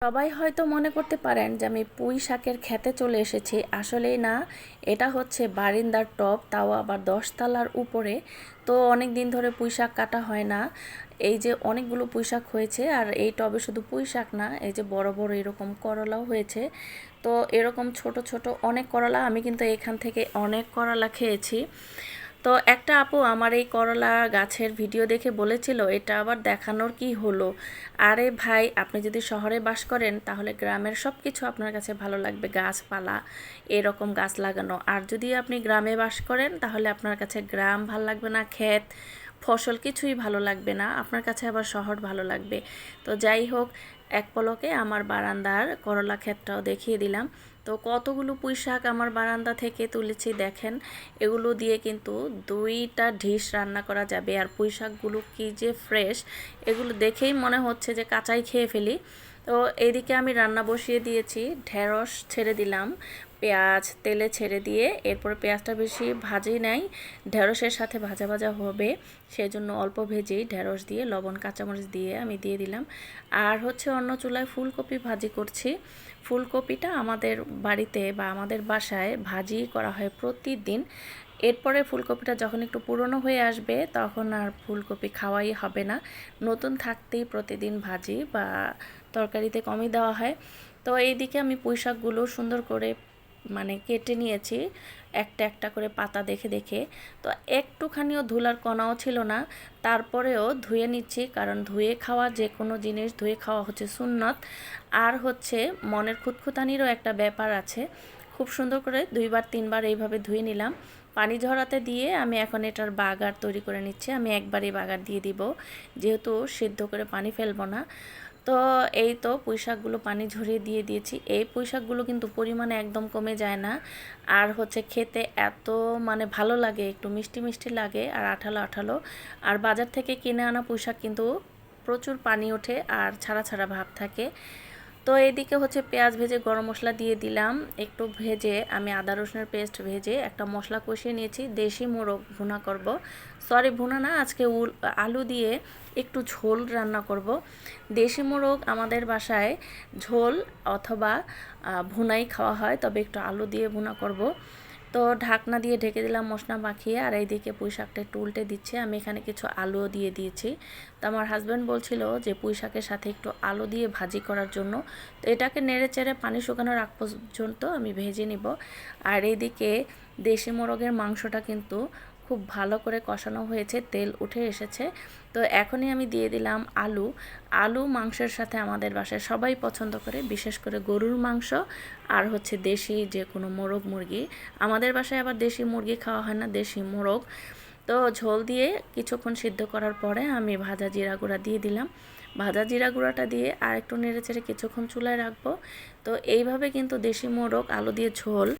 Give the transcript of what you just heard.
সবাই হয়তো মনে করতে পারেন যে আমি পুঁই শাকের খেতে চলে এসেছি, আসলেই না। এটা হচ্ছে বারিন্দার টব, তাও আবার 10 তলার উপরে। তো অনেক দিন ধরে পুঁই শাক কাটা হয় না। এই যে অনেকগুলো পুঁই শাক হয়েছে, আর এই টবে শুধু পুঁই শাক না, এই যে বড় বড় এরকম করলাও হয়েছে। তো এরকম ছোট ছোট অনেক করলা, আমি কিন্তু এখান থেকে অনেক করলা খেয়েছি। তো একটা আপু আমার এই করলা গাছের ভিডিও দেখে বলেছিল, এটা আবার দেখানোর কি হলো। আরে ভাই, আপনি যদি শহরে বাস করেন তাহলে গ্রামের সব কিছু আপনার কাছে ভালো লাগবে, গাছপালা, এরকম গাছ লাগানো। আর যদি আপনি গ্রামে বাস করেন তাহলে আপনার কাছে গ্রাম ভালো লাগবে না, ক্ষেত ফসল কিছুই ভালো লাগবে না, আপনার কাছে আবার শহর ভালো লাগবে। তো যাই হোক, এক পলকে আমার বারান্দার করলা ক্ষেতটাও দেখিয়ে দিলাম। তো কতগুলো পুঁই শাক আমার বারান্দা থেকে তুলেছি দেখেন। এগুলো দিয়ে কিন্তু 2টা ডিশ রান্না করা যাবে। আর পুঁই শাকগুলো কী যে ফ্রেশ, এগুলো দেখেই মনে হচ্ছে যে কাঁচাই খেয়ে ফেলি। তো এইদিকে আমি রান্না বসিয়ে দিয়েছি, ঢেঁড়স ছেড়ে দিলাম, পেঁয়াজ তেলে ছেড়ে দিয়ে, এরপরে পেঁয়াজটা বেশি ভাজি নাই, ঢেঁড়সের সাথে ভাজা ভাজা হবে, সেজন্য অল্প ভেজেই ঢেঁড়স দিয়ে লবণ কাঁচামরিচ দিয়ে আমি দিয়ে দিলাম। আর হচ্ছে অন্য চুলায় ফুলকপি ভাজি করছি। ফুলকপিটা আমাদের বাড়িতে বা আমাদের বাসায় ভাজি করা হয় প্রতিদিন। এরপরে ফুলকপিটা যখন একটু পুরনো হয়ে আসবে তখন আর ফুলকপি খাওয়াই হবে না, নতুন থাকতেই প্রতিদিন ভাজি বা তরকারিতে কমই দেওয়া হয়। তো এইদিকে আমি পুঁই শাকগুলো সুন্দর করে কেটে নিয়েছি, একটা একটা করে পাতা দেখে দেখে। তো একটুখানিও ধুলার কণাও ছিল না, তারপরেও ধুয়ে নিচ্ছি, কারণ ধুয়ে খাওয়া যে কোনো জিনিস ধুয়ে খাওয়া হচ্ছে সুন্নত। আর হচ্ছে মনের খুঁতখুঁতানিরও একটা ব্যাপার আছে। খুব সুন্দর করে 2বার 3বার এইভাবে ধুয়ে নিলাম। পানি ঝরাতে দিয়ে আমি এখন এটার বাগার তৈরি করে নিচ্ছি। আমি একবারই বাগার দিয়ে দিব, যেহেতু সিদ্ধ করে পানি ফেলবো না। তো এই তো পুঁইশাকগুলো পানি ঝরিয়ে দিয়ে দিয়েছি। এই পুঁইশাকগুলো কিন্তু পরিমাণে একদম কমে যায় না, আর হচ্ছে খেতে এত ভালো লাগে, একটু মিষ্টি মিষ্টি লাগে আর আঠালো আঠালো। আর বাজার থেকে কিনে আনা পুঁইশাক কিন্তু প্রচুর পানি ওঠে আর ছাড়া ছাড়া ভাব থাকে। তো এদিকে হচ্ছে পেঁয়াজ ভেজে গরম মশলা দিয়ে দিলাম, একটু ভেজে আমি আদা রসুনের পেস্ট ভেজে একটা মশলা কষিয়ে নিয়েছি। দেশি মোরগ ভুনা করব, সরি ভুনা না, আজকে আলু দিয়ে একটু ঝোল রান্না করব। দেশি মোরগ আমাদের বাসায় ঝোল অথবা ভুনাই খাওয়া হয়, তবে একটু আলু দিয়ে ভুনা করব। তো ঢাকনা দিয়ে ঢেকে দিলাম মশলা মাখিয়ে, আর এইদিকে পুঁই শাকটা একটু উল্টে দিচ্ছে। আমি এখানে কিছু আলুও দিয়ে দিয়েছি। তো আমার হাজব্যান্ড বলছিল যে পুঁই শাকের সাথে একটু আলু দিয়ে ভাজি করার জন্য। তো এটাকে নেড়ে চেড়ে পানি শুকানোর আগ পর্যন্ত আমি ভেজে নিব। আর এইদিকে দেশি মোরগের মাংসটা কিন্তু খুব ভালো করে কষানো হয়েছে, তেল উঠে এসেছে। তো এখনই আমি দিয়ে দিলাম আলু। আলু মাংসের সাথে আমাদের বাসায় সবাই পছন্দ করে, বিশেষ করে গরুর মাংস আর হচ্ছে দেশি যে কোনো মোরগ মুরগি। আমাদের বাসায় আবার দেশি মুরগি খাওয়া হয় না, দেশি মোরগ। তো ঝোল দিয়ে কিছুক্ষণ সিদ্ধ করার পরে আমি ভাজা জিরা গুঁড়া দিয়ে দিলাম। ভাজা জিরা গুঁড়াটা দিয়ে আর একটু নেড়ে চেড়ে কিছুক্ষণ চুলায় রাখবো। তো এইভাবে কিন্তু দেশি মোরগ আলু দিয়ে ঝোল